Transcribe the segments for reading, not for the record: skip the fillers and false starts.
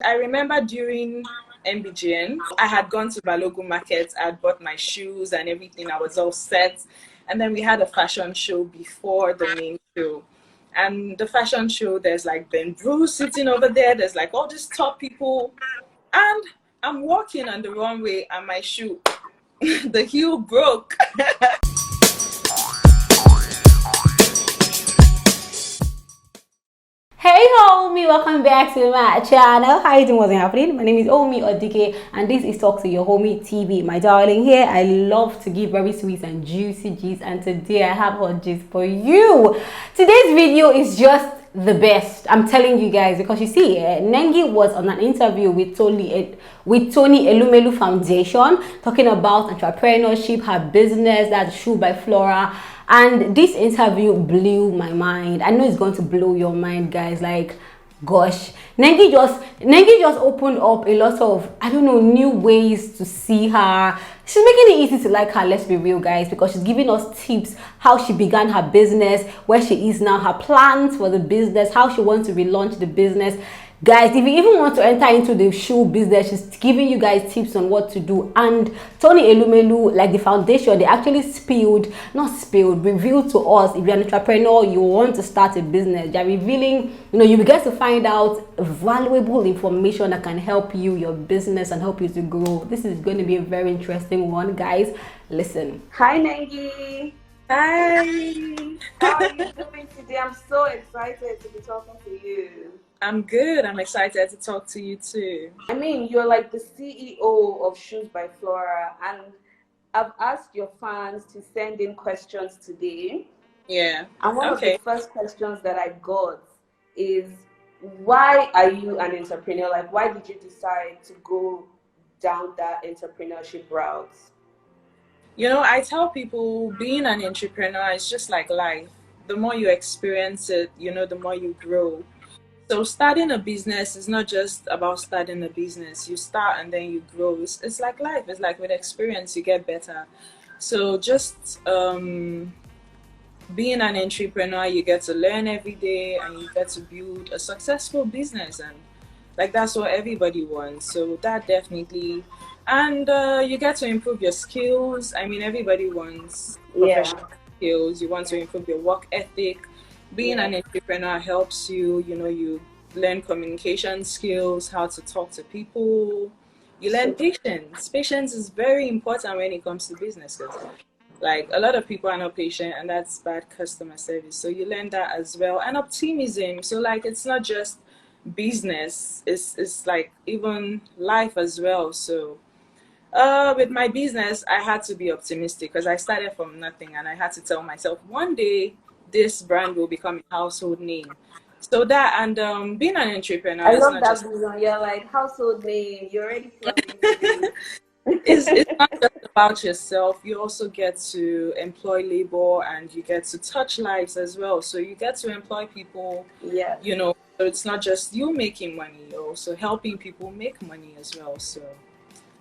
I remember during MBGN, I had gone to Balogun Market, I had bought my shoes and everything, I was all set. And then we had a fashion show before the main show. And the fashion show, there's like Ben Bruce sitting over there, there's like all these top people. And I'm walking on the runway and my shoe, the heel broke. Hey homie, welcome back to my channel. How you doing? What's happening? My name is Omi Odike and this is Talk to Your Homie TV. My darling, here I love to give very sweet and juicy gist, and today I have hot gist for you. Today's video is just the best, I'm telling you guys, because you see, Nengi was on an interview with Tony Elumelu Foundation talking about entrepreneurship, her business, that's Shoe by Flora. And this interview blew my mind. I know it's going to blow your mind, guys. Like, gosh, Nengi just opened up a lot of, I don't know, new ways to see her. She's making it easy to like her, let's be real, guys, because she's giving us tips how she began her business, where she is now, her plans for the business, how she wants to relaunch the business. Guys, if you even want to enter into the shoe business, she's giving you guys tips on what to do. And Tony Elumelu, like the foundation, they actually revealed to us, if you're an entrepreneur, you want to start a business, they're revealing, you get to find out valuable information that can help you, your business, and help you to grow. This is going to be a very interesting one, guys. Listen. Hi, Nengi. Hi. How are you doing today? I'm so excited to be talking to you. I'm good. I'm excited to talk to you too. I mean, you're like the CEO of Shoes by Flora, and I've asked your fans to send in questions today. Yeah. And one of the first questions that I got is, why are you an entrepreneur? Like, why did you decide to go down that entrepreneurship route? I tell people being an entrepreneur is just like life. The more you experience it, the more you grow. So starting a business is not just about starting a business. You start and then you grow. It's like life. It's like with experience, you get better. So just being an entrepreneur, you get to learn every day and you get to build a successful business. And like that's what everybody wants. So that definitely, and you get to improve your skills. I mean, everybody wants professional skills. You want to improve your work ethic. Being an entrepreneur helps you, you learn communication skills, how to talk to people. You learn patience. Patience is very important when it comes to business, because like a lot of people are not patient, and that's bad customer service. So you learn that as well. And optimism. So like it's not just business, it's like even life as well. So with my business, I had to be optimistic because I started from nothing, and I had to tell myself one day this brand will become a household name. So that, and being an entrepreneur, I love that vision. You're like household name. You're already plugging it's not just about yourself. You also get to employ labor, and you get to touch lives as well. So you get to employ people. Yeah. So it's not just you making money. You're also helping people make money as well. So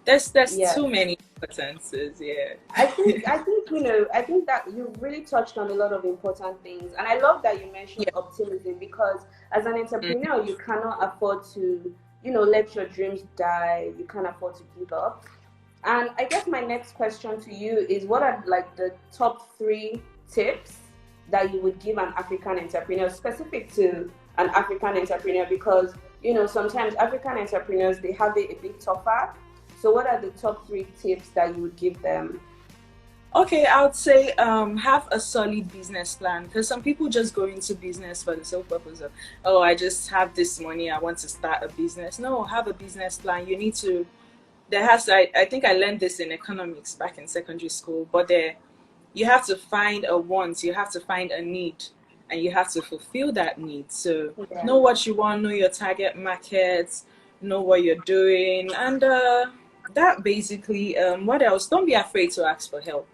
there's too many sentences. Yeah. I think I think that you really touched on a lot of important things, and I love that you mentioned optimism, because as an entrepreneur, you cannot afford to let your dreams die. You can't afford to give up. And I guess my next question to you is, what are like the top 3 tips that you would give an African entrepreneur, specific to an African entrepreneur, because sometimes African entrepreneurs, they have it a bit tougher. So what are the top 3 tips that you would give them? Okay, I would say have a solid business plan, because some people just go into business for the sole purpose of, oh, I just have this money, I want to start a business. No, have a business plan. You need to, I think I learned this in economics back in secondary school, but you have to find a want, you have to find a need, and you have to fulfill that need. So know what you want, know your target markets, know what you're doing, and that basically, what else? Don't be afraid to ask for help.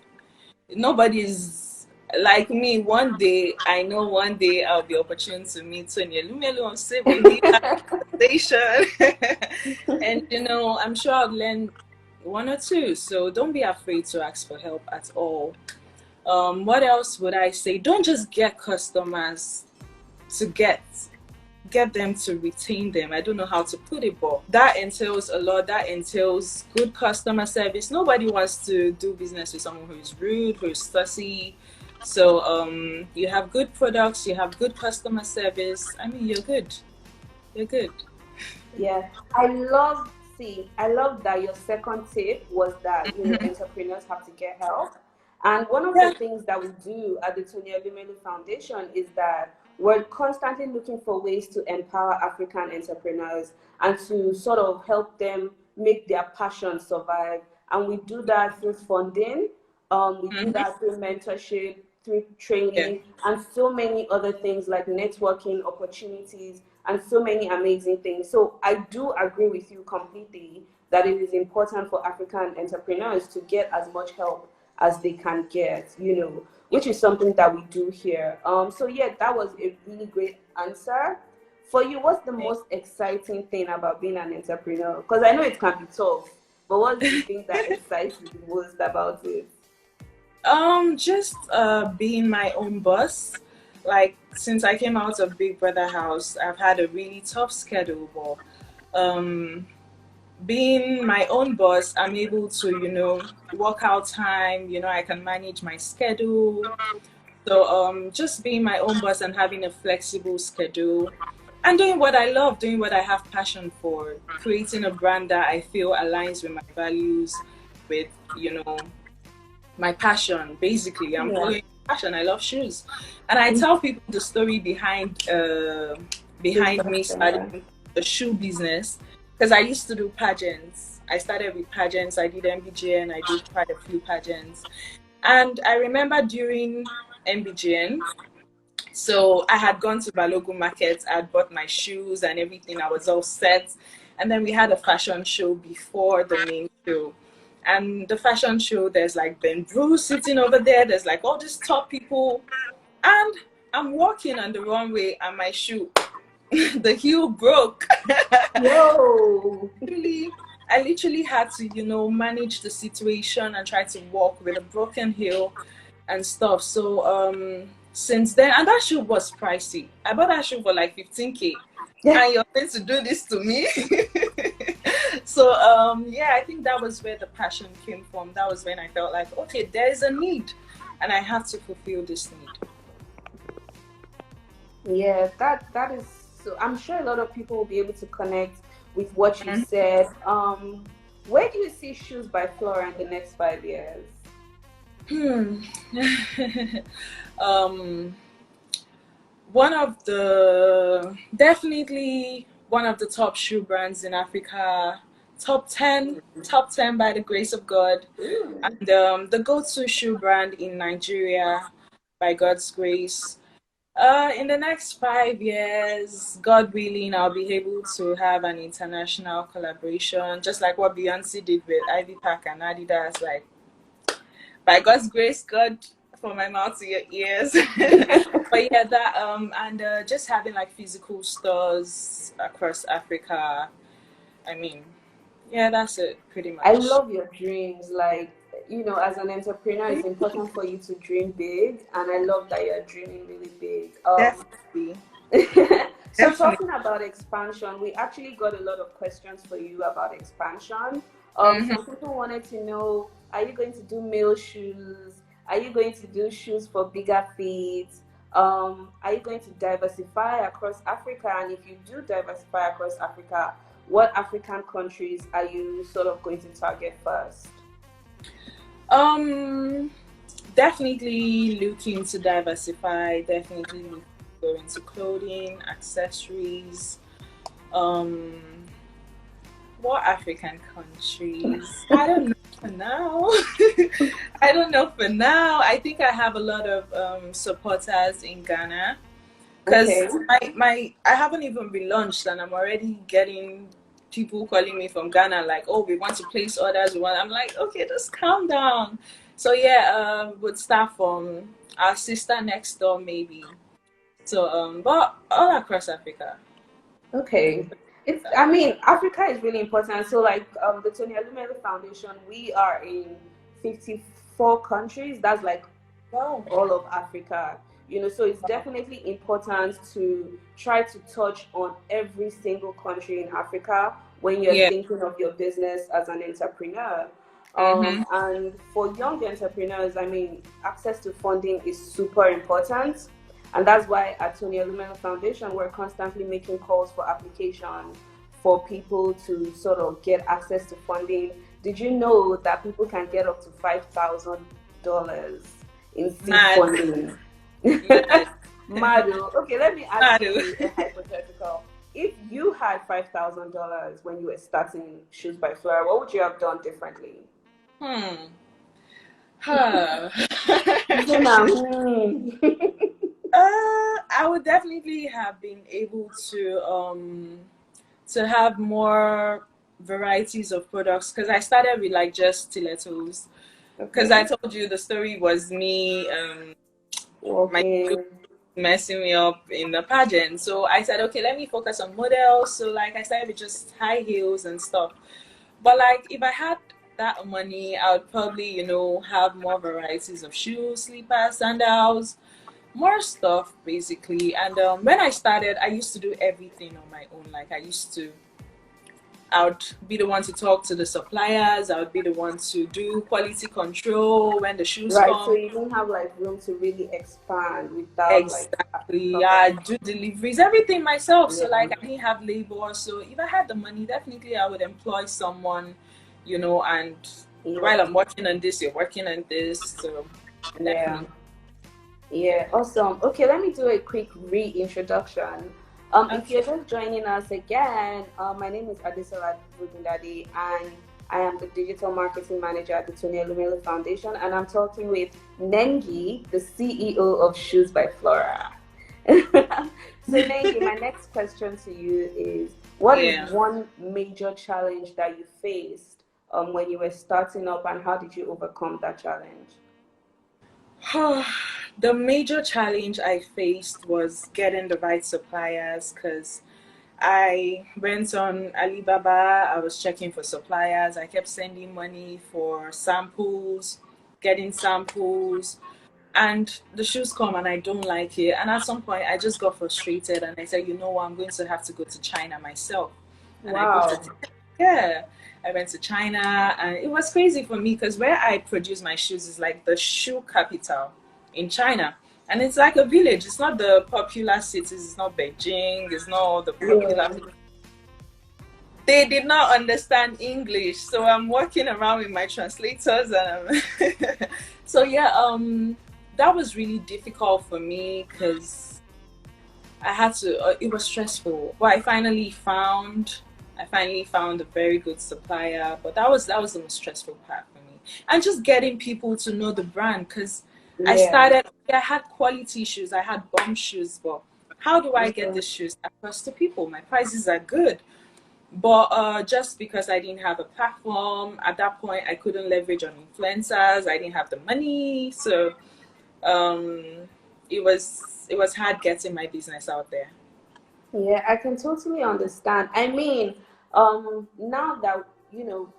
Nobody's like me. One day I'll be opportune to meet Tony Elumelu on Sydney station, and I'm sure I'll learn 1 or 2. So don't be afraid to ask for help at all. What else would I say? Don't just get customers to get get them to retain them. I don't know how to put it, but that entails a lot. That entails good customer service. Nobody wants to do business with someone who is rude, who is fussy. So you have good products, you have good customer service. I mean, you're good. You're good. Yeah, I love that your second tip was that, entrepreneurs have to get help. And one of the Yeah. things that we do at the Tony Elumelu Foundation is that we're constantly looking for ways to empower African entrepreneurs and to sort of help them make their passion survive. And we do that through funding, we do Mm-hmm. that through mentorship, through Yeah. training, and so many other things like networking opportunities and so many amazing things. So I do agree with you completely that it is important for African entrepreneurs to get as much help as they can get, which is something that we do here. So yeah, that was a really great answer. For you, what's the most exciting thing about being an entrepreneur? Because I know it can be tough, but what's the thing that excites you the most about it? Just being my own boss. Like since I came out of Big Brother house, I've had a really tough schedule, but being my own boss, I'm able to, work out time, I can manage my schedule. So just being my own boss and having a flexible schedule and doing what I love, doing what I have passion for, creating a brand that I feel aligns with my values, with, my passion. Basically, I'm Yeah. following my passion. I love shoes. And I tell people the story behind This me person, yeah. starting a shoe business because I used to do pageants. I started with pageants. I did MBGN. I did quite a few pageants. And I remember during MBGN, so I had gone to Balogun Market. I had bought my shoes and everything. I was all set. And then we had a fashion show before the main show. And the fashion show, there's like Ben Bruce sitting over there. There's like all these top people. And I'm walking on the runway and my shoe, the heel broke. Whoa. I literally had to, manage the situation and try to walk with a broken heel and stuff. So since then, and that shoe was pricey. I bought that shoe for like 15K. And you're going to do this to me? So yeah, I think that was where the passion came from. That was when I felt like, okay, there is a need and I have to fulfill this need. Yeah, that is so. I'm sure a lot of people will be able to connect with what you said. Where do you see Shoes by Flora in the next 5 years? One of the definitely one of the top shoe brands in Africa, top 10 by the grace of God, and the go-to shoe brand in Nigeria by God's grace. In the next 5 years, God willing, I'll be able to have an international collaboration, just like what Beyonce did with Ivy Park and Adidas. Like, by God's grace, God, from my mouth to your ears. But yeah, that and just having like physical stores across Africa. I mean, yeah, that's it pretty much. I love your dreams. Like, as an entrepreneur, it's important for you to dream big, and I love that you're dreaming really big. Definitely. So Definitely. talking about expansion, we actually got a lot of questions for you about expansion. Some people wanted to know, are you going to do male shoes? Are you going to do shoes for bigger feet? Are you going to diversify across Africa? And if you do diversify across Africa, what African countries are you sort of going to target first? Definitely looking to diversify, definitely looking to go into clothing, accessories. What African countries? I don't know for now. I don't know for now. I think I have a lot of supporters in Ghana because my I haven't even been launched and I'm already getting people calling me from Ghana like, oh, we want to place orders. I'm like, okay, just calm down. So yeah, would start from our sister next door maybe. So but all across Africa. Okay. I mean, Africa is really important. So, like, the Tony Elumelu Foundation, we are in 54 countries. That's like Wow. all of Africa. So it's definitely important to try to touch on every single country in Africa when you're Yeah. thinking of your business as an entrepreneur. Mm-hmm. And for young entrepreneurs, I mean, access to funding is super important. And that's why at Tony Elumelu Foundation, we're constantly making calls for application for people to sort of get access to funding. Did you know that people can get up to $5,000 in seed Mad. funding? Mad. Mado. Okay, let me ask Mad. you a hypothetical. If you had $5,000 when you were starting Shoes by Flora, what would you have done differently? Hmm. Huh. Zena, hmm. I would definitely have been able to have more varieties of products because I started with like just stilettos. Because I Okay. told you the story was me, my Walking. messing me up in the pageant. So I said, okay, let me focus on models. So like I started with just high heels and stuff. But like if I had that money, I would probably, have more varieties of shoes, slippers, sandals, more stuff basically. And when I started, I used to do everything on my own. Like I would be the one to talk to the suppliers. I would be the one to do quality control when the shoes Right, so come. you don't have like room to really expand without like Exactly. cover. I do deliveries, everything myself. So Yeah, like I didn't have labor. So if I had the money, definitely I would employ someone, and while yeah, I'm working on this, you're working on this. So yeah. definitely. Yeah, awesome. Okay, let me do a quick reintroduction. If Okay. you're just joining us again, my name is Adesola Bugundadi, and I am the digital marketing manager at the Tony Elumelu Foundation, and I'm talking with Nengi, the CEO of Shoes by Flora. So, Nengi, my next question to you is: what is Yeah. one major challenge that you faced when you were starting up, and how did you overcome that challenge? The major challenge I faced was getting the right suppliers because I went on Alibaba, I was checking for suppliers, I kept sending money for samples, getting samples, and the shoes come and I don't like it. And at some point, I just got frustrated and I said, you know what, I'm going to have to go to China myself. And I booked a Wow. ticket. Yeah, I went to China and it was crazy for me because where I produce my shoes is like the shoe capital in China. And it's like a village. It's not the popular cities. It's not Beijing. It's not all the popular. Yeah. They did not understand English, so I'm walking around with my translators, and so yeah, that was really difficult for me because I had to. It was stressful, but I finally found a very good supplier. But that was the most stressful part for me, and just getting people to know the brand because I Yeah. started. I had quality shoes, I had bomb shoes, but how do I get Mhm. the shoes across to people? My prices are good. But just because I didn't have a platform at that point, I couldn't leverage on influencers. I didn't have the money, so um, it was hard getting my business out there. Yeah, I can totally understand. I mean, now that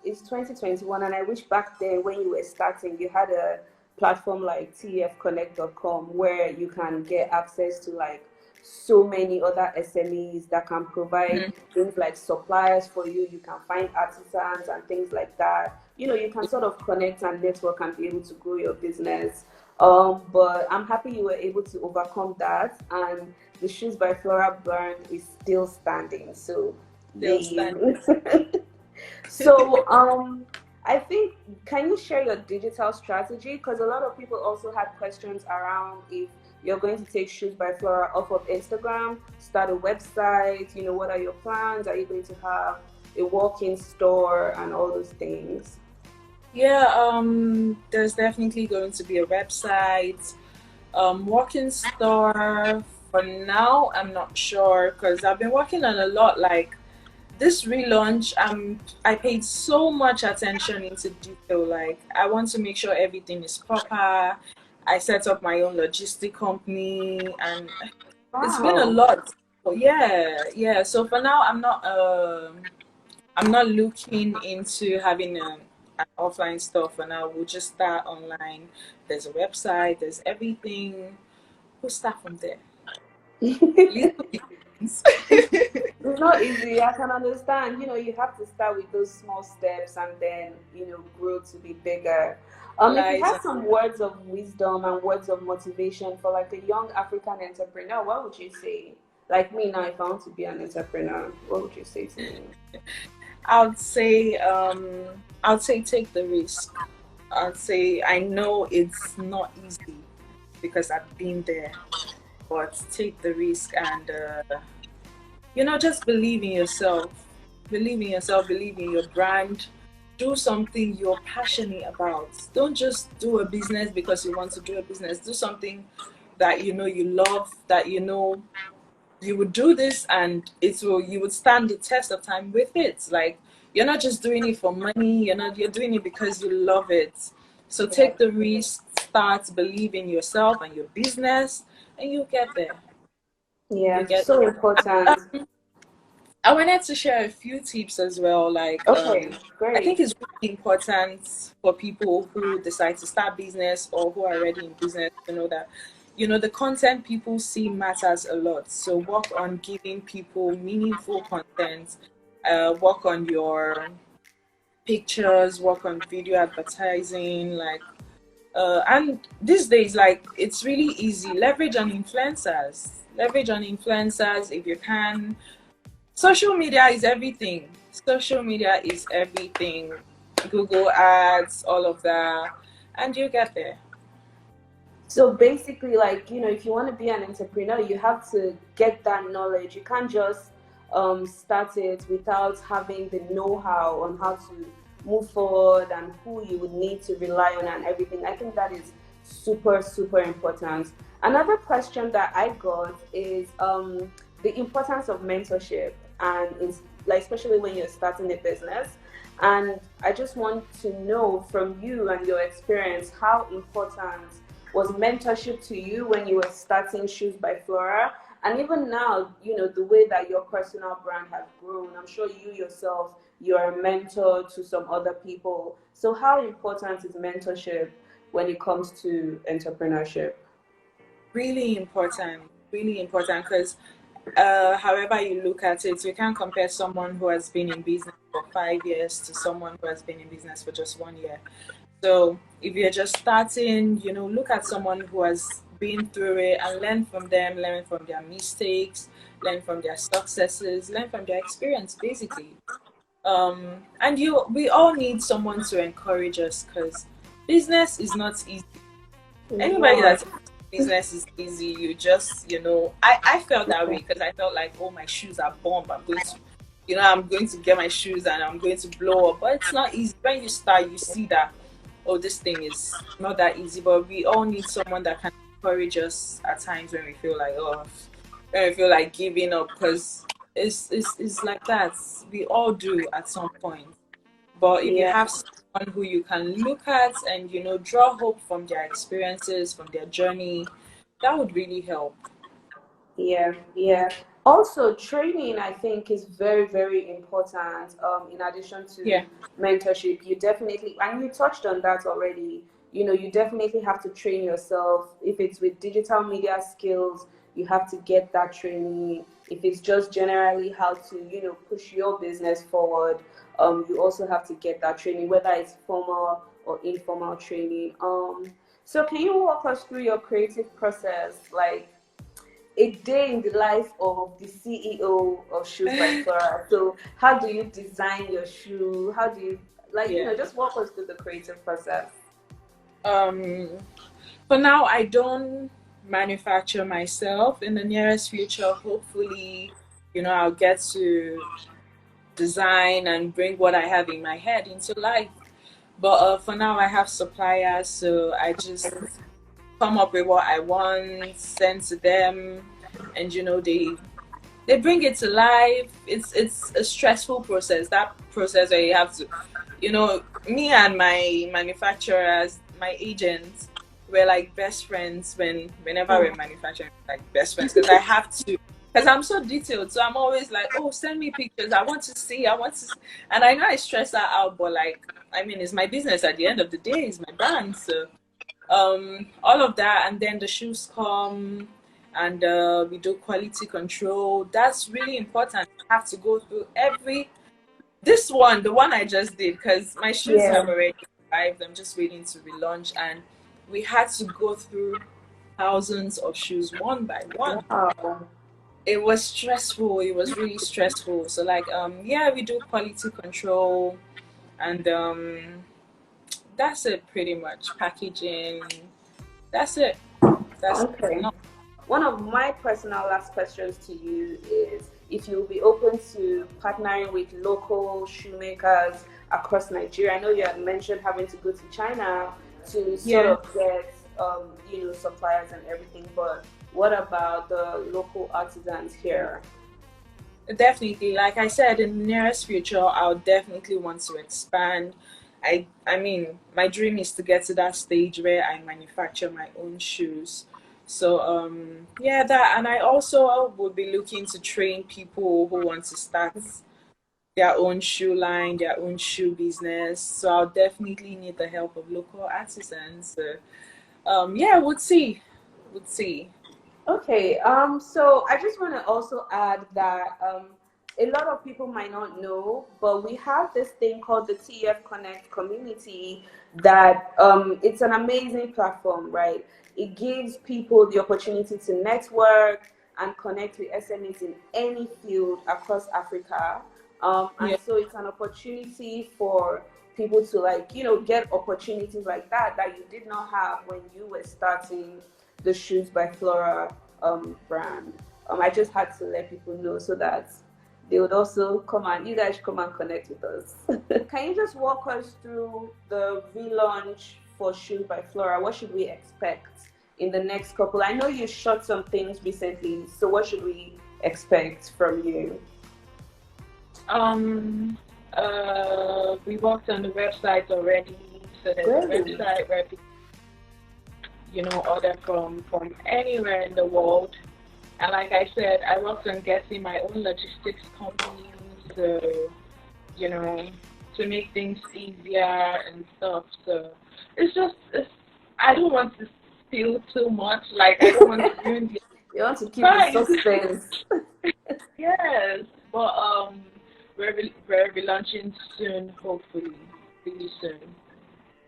it's 2021, and I wish back then when you were starting, you had a platform like tfconnect.com where you can get access to like so many other SMEs that can provide Mhm. things like suppliers for you. You can find artisans and things like that. You can sort of connect and network and be able to grow your business. But I'm happy you were able to overcome that, and the Shoes by Flora brand is still standing. So Still the standing. so I think, can you share your digital strategy? Because a lot of people also had questions around if you're going to take Shoes by Flora off of Instagram, start a website. What are your plans? Are you going to have a walk-in store and all those things? Yeah, there's definitely going to be a website, walk-in store. For now, I'm not sure because I've been working on a lot. Like this relaunch, I paid so much attention into detail. Like I want to make sure everything is proper. I set up my own logistic company, and it's been a Wow. lot. But yeah, yeah. So for now, I'm not looking into having an offline store for now. We'll just start online. There's a website. There's everything. we'll start from there. It's Little beginnings. not easy. I can understand. You have to start with those small steps and then, grow to be bigger. If you Lies had on some words of wisdom and words of motivation for like a young African entrepreneur, what would you say? Like me now, if I want to be an entrepreneur, what would you say to me? I'd say I'd say take the risk. I'd say I know it's not easy because I've been there, but take the risk and just believe in yourself. Believe in yourself, believe in your brand. Do something you're passionate about. Don't just do a business because you want to do a business. Do something that you love, that you would do this and you would stand the test of time with it. Like you're not just doing it for money, you're doing it because you love it. So Yeah. take the risk, start, believe in yourself and your business, and you'll get there. You Yeah, get so important. I wanted to share a few tips as well. Like, Okay, I think great. it's really important for people who decide to start business or who are already in business to know that, the content people see matters a lot. So work on giving people meaningful content. Work on your pictures. Work on video advertising. And these days, like, it's really easy. Leverage on influencers. Leverage on influencers if you can. Social media is everything. Social media is everything. Google ads, all of that, and you get there. So basically, like, if you want to be an entrepreneur, you have to get that knowledge. You can't just start it without having the know-how on how to move forward and who you would need to rely on and everything. I think that is super, super important. Another question that I got is the importance of mentorship, and it's like especially when you're starting a business. And I just want to know from you and your experience how important was mentorship to you when you were starting Shoes by Flora? And even now, the way that your personal brand has grown, I'm sure you yourself, you're a mentor to some other people. So, how important is mentorship when it comes to entrepreneurship? Really important because however you look at it, you can't compare someone who has been in business for 5 years to someone who has been in business for just 1 year. So if you're just starting, look at someone who has been through it and learn from them, learn from their mistakes, learn from their successes, learn from their experience, basically. And we all need someone to encourage us because business is not easy. It's Anybody not. that thinks business is easy, you just, I felt that way because I felt like, oh, my shoes are bomb. I'm going to get my shoes and I'm going to blow up. But it's not easy. When you start, you see that, oh, this thing is not that easy. But we all need someone that can encourage us at times when we feel like, when we feel like giving up because it's like that. We all do at some point. But if you Yeah. have someone who you can look at and draw hope from their experiences, from their journey, that would really help. Yeah, yeah. Also, training, I think, is very, very important. In addition to Yeah, mentorship, you definitely, and you touched on that already. You definitely have to train yourself. If it's with digital media skills, you have to get that training. If it's just generally how to, push your business forward, you also have to get that training, whether it's formal or informal training. So can you walk us through your creative process, like a day in the life of the CEO of Shoes by Flora? So, how do you design your shoe? How do you, like, yeah. just walk us through the creative process? Um, for now, I don't manufacture myself. In the nearest future, hopefully, I'll get to design and bring what I have in my head into life. But for now, I have suppliers, so I just come up with what I want, send to them, and they bring it to life. It's a stressful process. That process where you have to, me and my manufacturers, my agents, we're like best friends whenever we're manufacturing, like best friends, because I have to. Because I'm so detailed, so I'm always like, "Oh, send me pictures. I want to see. I want to," and I know I stress that out, but like, I mean, it's my business. At the end of the day, it's my brand, so All of that, and then the shoes come, and we do quality control. That's really important. You have to go through the one I just did, because my shoes Yeah. have already arrived. I'm just waiting to relaunch, and we had to go through thousands of shoes one by one. Wow. It was stressful. It was really stressful. So like yeah, we do quality control, and that's it pretty much. Packaging. That's it. That's it. Okay. No. One of my personal last questions to you is if you'll be open to partnering with local shoemakers across Nigeria. I know you had mentioned having to go to China to sort Yeah, of get, suppliers and everything, but what about the local artisans here? definitely. Like I said, in the nearest future, I'll definitely want to expand. I mean, my dream is to get to that stage where I manufacture my own shoes. So yeah, that, and I also would be looking to train people who want to start their own shoe line, their own shoe business. So I'll definitely need the help of local artisans. So, yeah, we'll see. We'll see. Okay, so I just want to also add that a lot of people might not know, but we have this thing called the TF Connect community that it's an amazing platform, right? It gives people the opportunity to network and connect with SMEs in any field across Africa. And Yeah. so it's an opportunity for people to get opportunities like that you did not have when you were starting the Shoes by Flora brand. I just had to let people know so that they would also you guys come and connect with us. Can you just walk us through the relaunch for Shoes by Flora? What should we expect in the next couple? I know you shot some things recently, so what should we expect from you? We worked on the website already, so there's a Great. website where people, order from anywhere in the world. And like I said, I worked on getting my own logistics company, so you know, to make things easier and stuff. So I don't want to steal too much. Like I don't want to ruin the You want to keep the surprise. suspense. Yes, but we're relaunching soon, hopefully, really soon.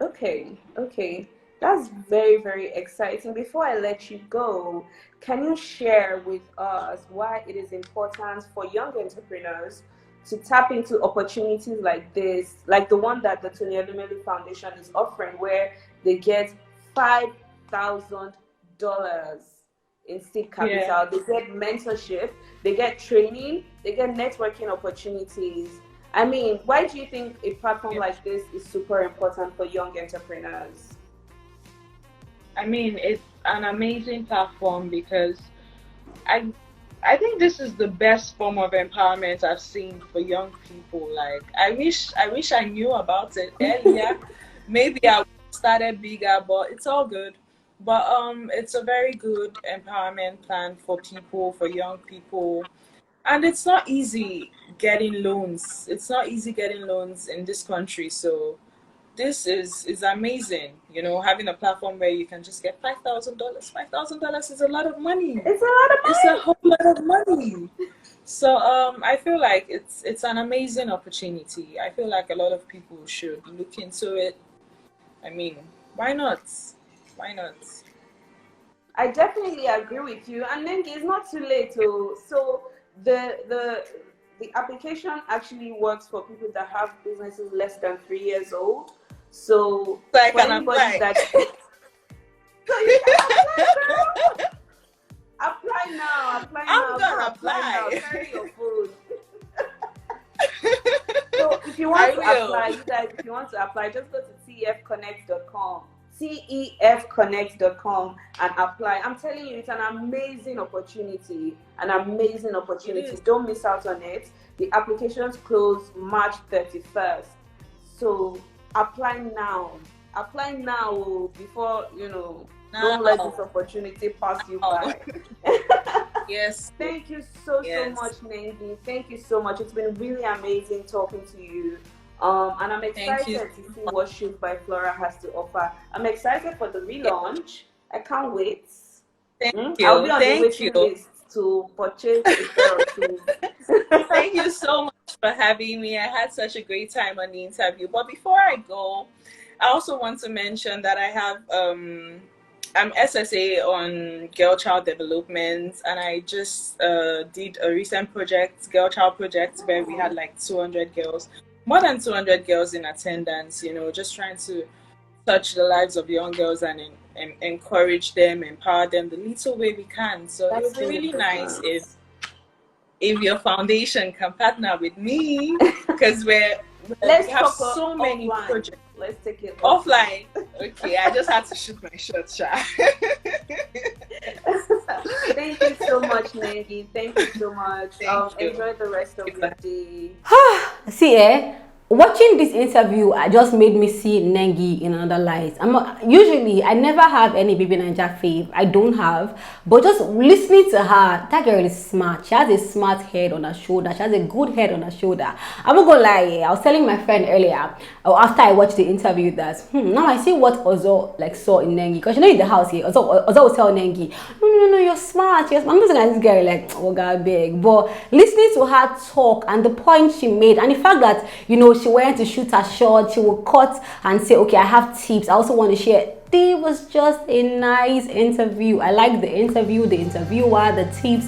Okay, okay. That's very, very exciting. Before I let you go, can you share with us why it is important for young entrepreneurs to tap into opportunities like this, like the one that the Tony Elumelu Foundation is offering, where they get $5,000 in seed Yeah. capital, they get mentorship, they get training, they get networking opportunities. I mean, why do you think a platform Yeah. like this is super important for young entrepreneurs? I mean, it's an amazing platform because I I think this is the best form of empowerment I've seen for young people. Like I wish I knew about it earlier. Maybe I would have started bigger, but it's all good. But it's a very good empowerment plan for people, for young people. And it's not easy getting loans. It's not easy getting loans in this country. So this is amazing. Having a platform where you can just get $5,000. $5,000 is a lot of money. It's a lot of It's a money. whole lot of money. So I feel like it's an amazing opportunity. I feel like a lot of people should look into it. I mean, why not? Why not? I definitely agree with you. And then it's not too late to the the the application actually works for people that have businesses less than 3 years old. So So I for can anybody apply. that so you can apply, girl. Apply now, apply I'm now, girl, gonna apply now. apply. Carry your phone. So if you want I to will. apply, you guys, if you want to apply, just go to tfconnect.com, tefconnect.com and apply. I'm telling you, it's an amazing opportunity, an amazing It opportunity. is. Don't miss out on it. The applications close March 31st. So apply now. Apply now before, don't let this Now. opportunity pass you Now. by. Yes. Thank you so Yes. much, Nengi. Thank you so much. It's been really amazing talking to you. And I'm Thank you. excited to see what Shoes by Flora has to offer. I'm excited for the Yeah, relaunch. I can't wait. thank I'll be you. on the Thank waiting you. list to purchase a pair of shoes. Thank you so much for having me. I had such a great time on the interview. But before I go, I also want to mention that I have I'm SSA on girl child development, and I just did a recent project, girl child project, where we had like 200 girls, more than 200 girls in attendance. Just trying to touch the lives of young girls and encourage them, empower them the little way we can. So it That's would be so really nice important. if your foundation can partner with me, because we Let's have talk so many offline. projects Let's take it offline. offline. Okay, I just had to shoot my shot, Sha. Thank you so much, Nengi. Thank you so much. Thank you. Enjoy the rest of your day. See, watching this interview just made me see Nengi in another light. Usually I never have any baby Ninja fave. I don't have, but just listening to her, that girl is smart. She has a smart head on her shoulder. She has a good head on her shoulder. I'm not gonna lie. I was telling my friend earlier, after I watched the interview, that now I see what Ozo like saw in Nengi, because in the house here, Ozo will tell Nengi, no, you're smart. Yes, I'm looking at this girl like, oh god, big. But listening to her talk and the point she made, and the fact that she went to shoot her shot, she would cut and say, okay, I have tips, I also want to share. It was just a nice interview. I like the interview, the interviewer, the tips.